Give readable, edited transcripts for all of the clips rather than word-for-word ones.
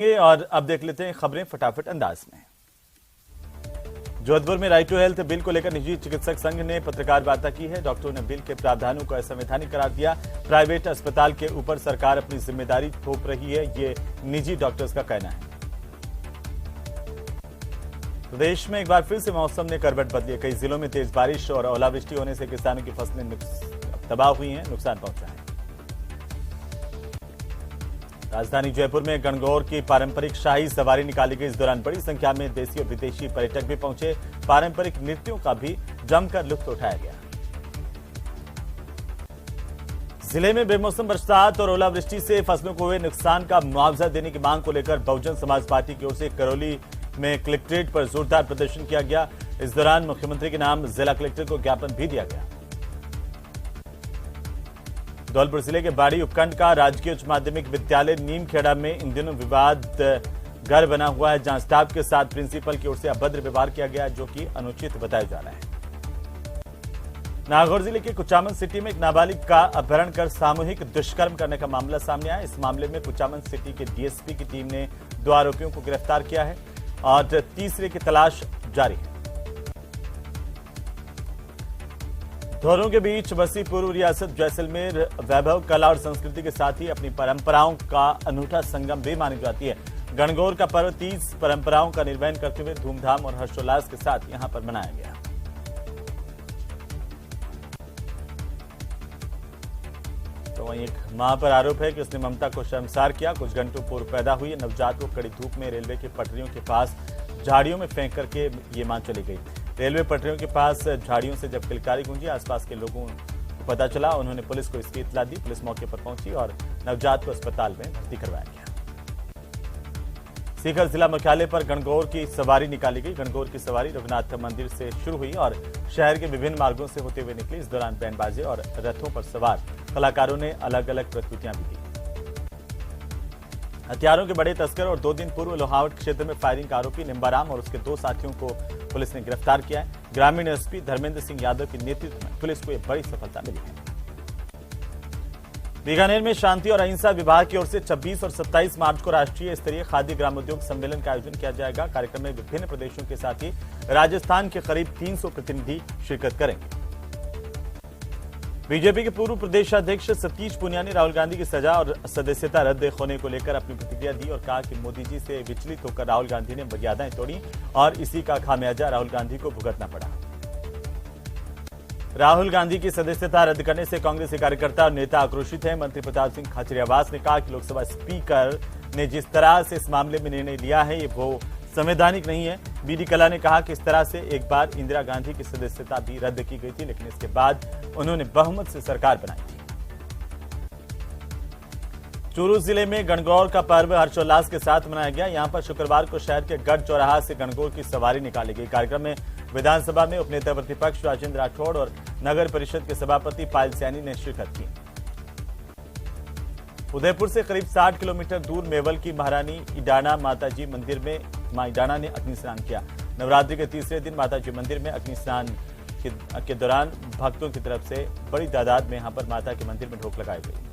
और अब देख लेते हैं खबरें फटाफट अंदाज में। जोधपुर में राइट टू हेल्थ बिल को लेकर निजी चिकित्सक संघ ने पत्रकार वार्ता की है। डॉक्टरों ने बिल के प्रावधानों को असंवैधानिक करार दिया। प्राइवेट अस्पताल के ऊपर सरकार अपनी जिम्मेदारी थोप रही है, ये निजी डॉक्टर्स का कहना है। प्रदेश में एक बार फिर से मौसम ने करवट बदली है। कई जिलों में तेज बारिश और ओलावृष्टि होने से किसानों की फसलें तबाह हुई हैं, नुकसान पहुंचा है। राजधानी जयपुर में गणगौर की पारंपरिक शाही सवारी निकाली गई। इस दौरान बड़ी संख्या में देशी और विदेशी पर्यटक भी पहुंचे। पारंपरिक नृत्यों का भी जमकर लुत्फ उठाया गया। जिले में बेमौसम बरसात और ओलावृष्टि से फसलों को हुए नुकसान का मुआवजा देने की मांग को लेकर बहुजन समाज पार्टी की ओर से करौली में कलेक्ट्रेट पर जोरदार प्रदर्शन किया गया। इस दौरान मुख्यमंत्री के नाम जिला कलेक्टर को ज्ञापन भी दिया गया। धौलपुर जिले के बाड़ी उपखंड का राजकीय उच्च माध्यमिक विद्यालय नीमखेड़ा में इन दिनों विवाद घर बना हुआ है, जहां स्टाफ के साथ प्रिंसिपल की ओर से अभद्र व्यवहार किया गया, जो कि अनुचित बताया जा रहा है। नागौर जिले के कुचामन सिटी में एक नाबालिग का अपहरण कर सामूहिक दुष्कर्म करने का मामला सामने आया। इस मामले में कुचामन सिटी के डीएसपी की टीम ने 2 आरोपियों को गिरफ्तार किया है और तीसरे की तलाश जारी है। दोनों के बीच बसी पूर्व रियासत जैसलमेर वैभव, कला और संस्कृति के साथ ही अपनी परंपराओं का अनूठा संगम भी मानी जाती है। गणगौर का पर्व 30 परंपराओं का निर्वहन करते हुए धूमधाम और हर्षोल्लास के साथ यहां पर मनाया गया। तो वहीं एक मां पर आरोप है कि उसने ममता को शर्मसार किया। कुछ घंटों पूर्व पैदा हुई नवजात को कड़ी धूप में रेलवे की पटरियों के पास झाड़ियों में फेंक करके ये मां चली गई। रेलवे पटरियों के पास झाड़ियों से जब किलकारी गूंजी, आसपास के लोगों को पता चला। उन्होंने पुलिस को इसकी इत्तला दी। पुलिस मौके पर पहुंची और नवजात को अस्पताल में भर्ती करवाया गया। सीकर जिला मुख्यालय पर गणगौर की सवारी निकाली गई। गणगौर की सवारी रघुनाथ मंदिर से शुरू हुई और शहर के विभिन्न मार्गों से होते हुए निकली। इस दौरान बैंड बाजे और रथों पर सवार कलाकारों ने अलग अलग प्रस्तुतियां भी दी। हथियारों के बड़े तस्कर और 2 दिन पूर्व लोहावट क्षेत्र में फायरिंग का आरोपी निम्बाराम और उसके 2 साथियों को पुलिस ने गिरफ्तार किया है। ग्रामीण एसपी धर्मेंद्र सिंह यादव के नेतृत्व में पुलिस को एक बड़ी सफलता मिली है। बीकानेर में शांति और अहिंसा विभाग की ओर से 26 और 27 मार्च को राष्ट्रीय स्तरीय खाद्य ग्रामोद्योग सम्मेलन का आयोजन किया जाएगा। कार्यक्रम में विभिन्न प्रदेशों के साथ ही राजस्थान के करीब 300 प्रतिनिधि शिरकत करेंगे। बीजेपी के पूर्व प्रदेश अध्यक्ष सतीश पूनिया ने राहुल गांधी की सजा और सदस्यता रद्द होने को लेकर अपनी प्रतिक्रिया दी और कहा कि मोदी जी से विचलित होकर राहुल गांधी ने मर्यादाएं तोड़ी और इसी का खामियाजा राहुल गांधी को भुगतना पड़ा। राहुल गांधी की सदस्यता रद्द करने से कांग्रेस के कार्यकर्ता और नेता आक्रोशित हैं। मंत्री प्रताप सिंह खाचरियावास ने कहा कि लोकसभा स्पीकर ने जिस तरह से इस मामले में निर्णय लिया है, ये वो संवैधानिक नहीं है। बीडी कला ने कहा कि इस तरह से एक बार इंदिरा गांधी की सदस्यता भी रद्द की गई थी, लेकिन इसके बाद उन्होंने बहुमत से सरकार बनाई थी। चूरू जिले में गणगौर का पर्व हर्षोल्लास के साथ मनाया गया। यहां पर शुक्रवार को शहर के गढ़ चौराहा से गणगौर की सवारी निकाली गई। कार्यक्रम में विधानसभा में उपनेता प्रतिपक्ष राजेंद्र राठौड़ और नगर परिषद के सभापति पायल सैनी ने शिरकत की। उदयपुर से करीब 60 किलोमीटर दूर मेवल की महारानी इडाना माताजी मंदिर में मां इडाना ने अग्नि स्नान किया। नवरात्रि के तीसरे दिन माताजी मंदिर में अग्नि स्नान के दौरान भक्तों की तरफ से बड़ी तादाद में यहां पर माता के मंदिर में ढोक लगाई गई।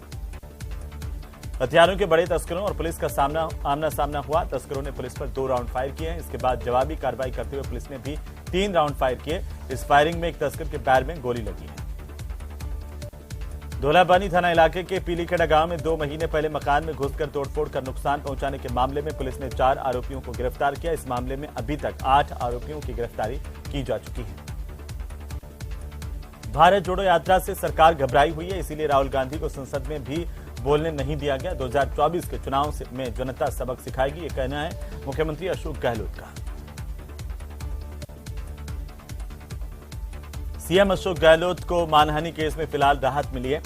हथियारों के बड़े तस्करों और पुलिस का आमना सामना हुआ। तस्करों ने पुलिस पर 2 राउंड फायर किए हैं। इसके बाद जवाबी कार्रवाई करते हुए पुलिस ने भी 3 राउंड फायर किए। इस फायरिंग में एक तस्कर के पैर में गोली लगी है। धौलाबानी थाना इलाके के पीलीखेड़ा गांव में 2 महीने पहले मकान में घुसकर तोड़फोड़ कर नुकसान पहुंचाने के मामले में पुलिस ने 4 आरोपियों को गिरफ्तार किया। इस मामले में अभी तक 8 आरोपियों की गिरफ्तारी की जा चुकी है। भारत जोड़ो यात्रा से सरकार घबराई हुई है, इसीलिए राहुल गांधी को संसद में भी बोलने नहीं दिया गया। 2024 के चुनाव में जनता सबक सिखाएगी, ये कहना है मुख्यमंत्री अशोक गहलोत का। सीएम अशोक गहलोत को मानहानि केस में फिलहाल राहत मिली है।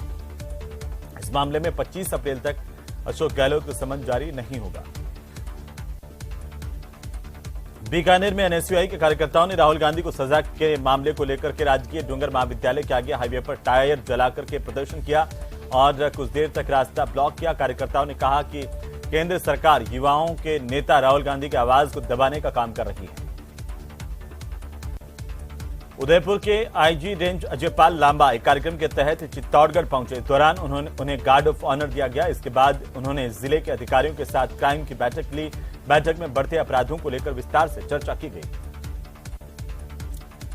इस मामले में 25 अप्रैल तक अशोक गहलोत को समन जारी नहीं होगा। बीकानेर में एनएसयूआई के कार्यकर्ताओं ने राहुल गांधी को सजा के मामले को लेकर के राजकीय डूंगर महाविद्यालय के आगे हाईवे पर टायर जलाकर के प्रदर्शन किया और कुछ देर तक रास्ता ब्लॉक किया। कार्यकर्ताओं ने कहा कि केंद्र सरकार युवाओं के नेता राहुल गांधी की आवाज को दबाने का काम कर रही है। उदयपुर के आईजी रेंज अजयपाल लांबा एक कार्यक्रम के तहत चित्तौड़गढ़ पहुंचे। इस दौरान उन्हें गार्ड ऑफ ऑनर दिया गया। इसके बाद उन्होंने जिले के अधिकारियों के साथ क्राइम की बैठक ली। बैठक में बढ़ते अपराधों को लेकर विस्तार से चर्चा की गई।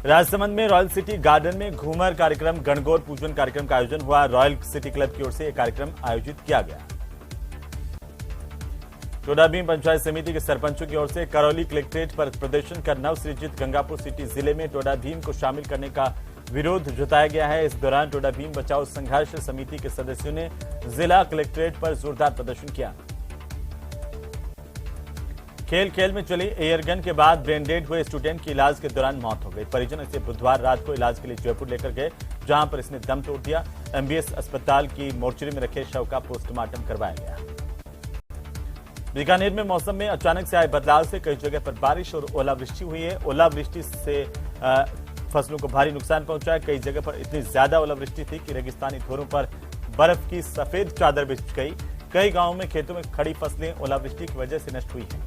राजसमंद में रॉयल सिटी गार्डन में घूमर कार्यक्रम गणगौर पूजन कार्यक्रम का आयोजन हुआ। रॉयल सिटी क्लब की ओर से यह कार्यक्रम आयोजित किया गया। टोडाभीम पंचायत समिति के सरपंचों की ओर से करौली कलेक्ट्रेट पर प्रदर्शन कर नवसृजित गंगापुर सिटी जिले में टोडाभीम को शामिल करने का विरोध जताया गया है। इस दौरान टोडाभीम बचाओ संघर्ष समिति के सदस्यों ने जिला कलेक्ट्रेट पर जोरदार प्रदर्शन किया। खेल खेल में चली एयरगन के बाद ब्रेन डेड हुए स्टूडेंट की इलाज के दौरान मौत हो गई। परिजन इसे बुधवार रात को इलाज के लिए जयपुर लेकर गए, जहां पर इसने दम तोड़ दिया। एमबीएस अस्पताल की मोर्चरी में रखे शव का पोस्टमार्टम करवाया गया। बीकानेर में मौसम में अचानक से आए बदलाव से कई जगह पर बारिश और ओलावृष्टि हुई है। ओलावृष्टि से फसलों को भारी नुकसान पहुंचा है। कई जगह पर इतनी ज्यादा ओलावृष्टि थी कि रेगिस्तानी धोरों पर बर्फ की सफेद चादर बिछ गई। कई गांवों में खेतों में खड़ी फसलें ओलावृष्टि की वजह से नष्ट हुई हैं।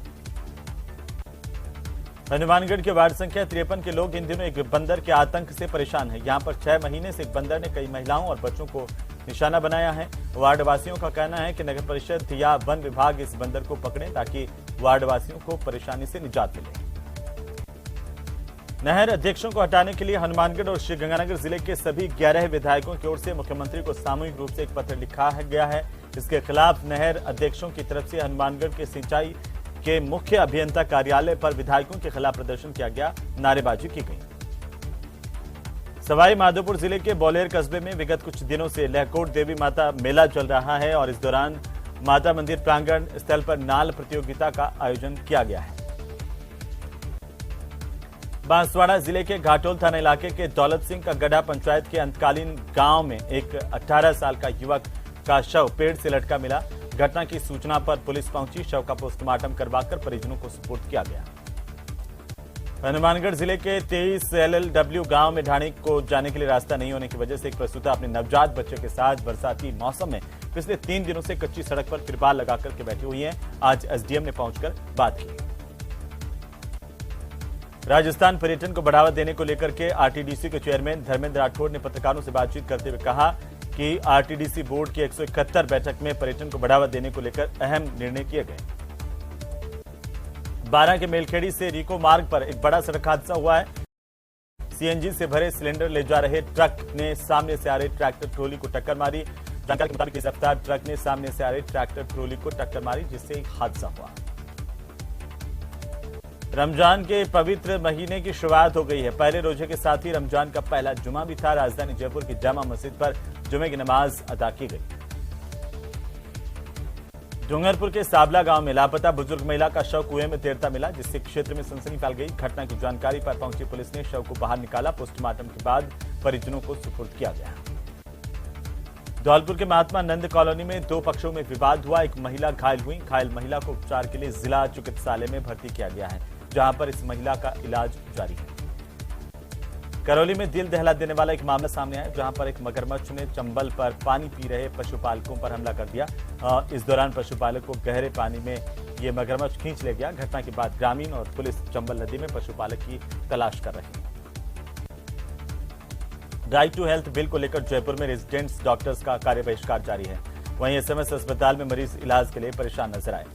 हनुमानगढ़ के वार्ड संख्या 53 के लोग इन दिनों एक बंदर के आतंक से परेशान हैं। यहां पर 6 महीने से एक बंदर ने कई महिलाओं और बच्चों को निशाना बनाया है। वार्ड वासियों का कहना है कि नगर परिषद या वन विभाग इस बंदर को पकड़े ताकि वार्ड वासियों को परेशानी से निजात मिले। नहर अध्यक्षों को हटाने के लिए हनुमानगढ़ और श्रीगंगानगर जिले के सभी 11 विधायकों की ओर से मुख्यमंत्री को सामूहिक रूप से एक पत्र लिखा गया है। इसके खिलाफ नहर अध्यक्षों की तरफ से हनुमानगढ़ के सिंचाई के मुख्य अभियंता कार्यालय पर विधायकों के खिलाफ प्रदर्शन किया गया, नारेबाजी की गई। सवाई माधोपुर जिले के बौलेर कस्बे में विगत कुछ दिनों से लहकोट देवी माता मेला चल रहा है और इस दौरान माता मंदिर प्रांगण स्थल पर नाल प्रतियोगिता का आयोजन किया गया है। बांसवाड़ा जिले के घाटोल थाना इलाके के दौलत सिंह का गड्ढा पंचायत के अंतकालीन गांव में एक 18 साल का युवक का शव पेड़ से लटका मिला। घटना की सूचना पर पुलिस पहुंची। शव का पोस्टमार्टम करवाकर परिजनों को सुपुर्द किया गया। हनुमानगढ़ जिले के 23 LLW गांव में ढाणी को जाने के लिए रास्ता नहीं होने की वजह से एक प्रसूता अपने नवजात बच्चे के साथ बरसाती मौसम में पिछले 3 दिनों से कच्ची सड़क पर तिरपाल लगाकर के बैठी हुई है। आज एसडीएम ने पहुंचकर बात की। राजस्थान पर्यटन को बढ़ावा देने को लेकर के आरटीडीसी के चेयरमैन धर्मेंद्र राठौड़ ने पत्रकारों से बातचीत करते हुए कहा कि आरटीडीसी बोर्ड की 171 बैठक में पर्यटन को बढ़ावा देने को लेकर अहम निर्णय किए गए। 12 के मेलखेड़ी से रीको मार्ग पर एक बड़ा सड़क हादसा हुआ है। सीएनजी से भरे सिलेंडर ले जा रहे ट्रक ने सामने से आ रहे ट्रैक्टर ट्रॉली को टक्कर मारी। जानकारी के मुताबिक इस रफ्तार ट्रक ने सामने से आ रहे ट्रैक्टर ट्रॉली को टक्कर मारी, जिससे एक हादसा हुआ। रमजान के पवित्र महीने की शुरुआत हो गई है। पहले रोजे के साथ ही रमजान का पहला जुमा भी था। राजधानी जयपुर की जामा मस्जिद पर जुमे की नमाज अदा की गई। डूंगरपुर के साबला गांव में लापता बुजुर्ग महिला का शव कुएं में तैरता मिला, जिससे क्षेत्र में सनसनी फैल गई। घटना की जानकारी पर पहुंची पुलिस ने शव को बाहर निकाला। पोस्टमार्टम के बाद परिजनों को सुपुर्द किया गया। धौलपुर के महात्मा नंद कॉलोनी में 2 पक्षों में विवाद हुआ। एक महिला घायल हुई। घायल महिला को उपचार के लिए जिला चिकित्सालय में भर्ती किया गया है, जहां पर इस महिला का इलाज जारी है। करौली में दिल दहला देने वाला एक मामला सामने आया, जहां पर एक मगरमच्छ ने चंबल पर पानी पी रहे पशुपालकों पर हमला कर दिया। इस दौरान पशुपालक को गहरे पानी में ये मगरमच्छ खींच ले गया। घटना के बाद ग्रामीण और पुलिस चंबल नदी में पशुपालक की तलाश कर रही है। राइट टू हेल्थ बिल को लेकर जयपुर में रेजिडेंट्स डॉक्टर्स का कार्य बहिष्कार जारी है। वहीं एसएमएस अस्पताल में मरीज इलाज के लिए परेशान नजर आए।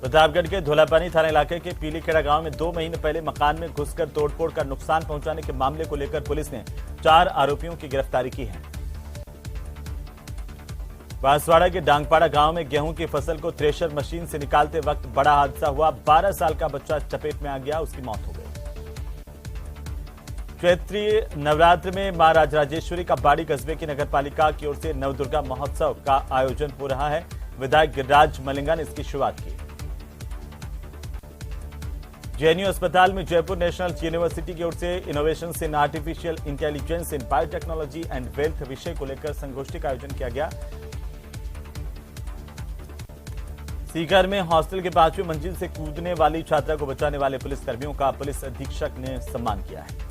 प्रतापगढ़ के धोलापानी थाना इलाके के पीलीखेड़ा गांव में 2 महीने पहले मकान में घुसकर तोड़फोड़ कर नुकसान पहुंचाने के मामले को लेकर पुलिस ने 4 आरोपियों की गिरफ्तारी की है। बांसवाड़ा के डांगपाड़ा गांव में गेहूं की फसल को थ्रेशर मशीन से निकालते वक्त बड़ा हादसा हुआ। 12 साल का बच्चा चपेट में आ गया, उसकी मौत हो गई। चैत्री नवरात्र में मां राजराजेश्वरी का बाड़ी कस्बे की नगरपालिका की ओर से नवदुर्गा महोत्सव का आयोजन हो रहा है। विधायक गिरिराज मलिंगा ने इसकी शुरुआत की। जेएनयू अस्पताल में जयपुर नेशनल यूनिवर्सिटी की ओर से innovations in artificial intelligence in biotechnology and wealth विषय को लेकर संगोष्ठी का आयोजन किया गया। सीकर में हॉस्टल के 5वीं मंजिल से कूदने वाली छात्रा को बचाने वाले पुलिसकर्मियों का पुलिस अधीक्षक ने सम्मान किया है।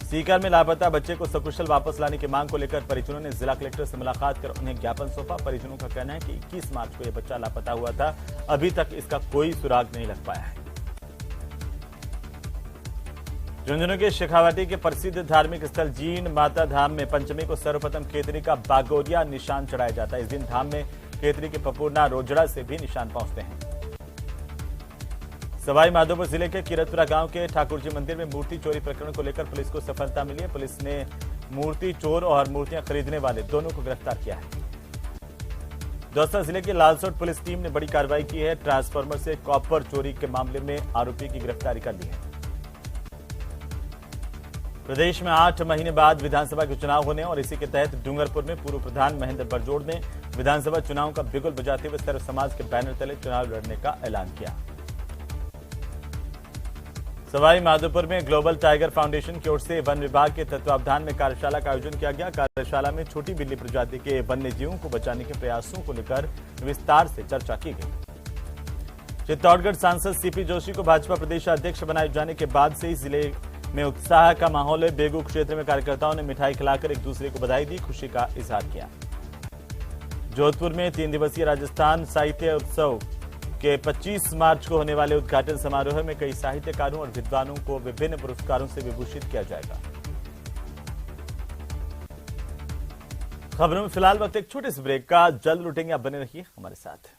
सीकर में लापता बच्चे को सकुशल वापस लाने की मांग को लेकर परिजनों ने जिला कलेक्टर से मुलाकात कर उन्हें ज्ञापन सौंपा। परिजनों का कहना है कि 21 मार्च को यह बच्चा लापता हुआ था, अभी तक इसका कोई सुराग नहीं लग पाया है। झुंझुनू के शेखावाटी के प्रसिद्ध धार्मिक स्थल जीन माता धाम में पंचमी को सर्वप्रथम खेतरी का बागोरिया निशान चढ़ाया जाता है। इस दिन धाम में खेतरी के पपूर्णा रोजड़ा से भी निशान पहुंचते हैं। सवाई माधोपुर जिले के किरतपुरा गांव के ठाकुर जी मंदिर में मूर्ति चोरी प्रकरण को लेकर पुलिस को सफलता मिली है। पुलिस ने मूर्ति चोर और मूर्तियां खरीदने वाले दोनों को गिरफ्तार किया है। दौसा जिले की लालसोट पुलिस टीम ने बड़ी कार्रवाई की है। ट्रांसफार्मर से कॉपर चोरी के मामले में आरोपी की गिरफ्तारी कर ली है। प्रदेश में 8 महीने बाद विधानसभा के चुनाव होने और इसी के तहत डूंगरपुर में पूर्व प्रधान महेंद्र बरजोड़ ने विधानसभा चुनाव का बिगुल बजाते हुए सर्व समाज के बैनर तले चुनाव लड़ने का ऐलान किया। सवाई माधोपुर में ग्लोबल टाइगर फाउंडेशन की ओर से वन विभाग के तत्वावधान में कार्यशाला का आयोजन किया गया। कार्यशाला में छोटी बिल्ली प्रजाति के वन्य जीवों को बचाने के प्रयासों को लेकर विस्तार से चर्चा की गई। चित्तौड़गढ़ सांसद सीपी जोशी को भाजपा प्रदेश अध्यक्ष बनाए जाने के बाद से ही जिले में उत्साह का माहौल है। बेगू क्षेत्र में कार्यकर्ताओं ने मिठाई खिलाकर एक दूसरे को बधाई दी, खुशी का इजहार किया। जोधपुर में 3 दिवसीय राजस्थान साहित्य उत्सव के 25 मार्च को होने वाले उद्घाटन समारोह में कई साहित्यकारों और विद्वानों को विभिन्न पुरस्कारों से विभूषित किया जाएगा। खबरों में फिलहाल वक्त एक छोटे से ब्रेक का, जल्द लौटेंगे, आप बने रहिए हमारे साथ।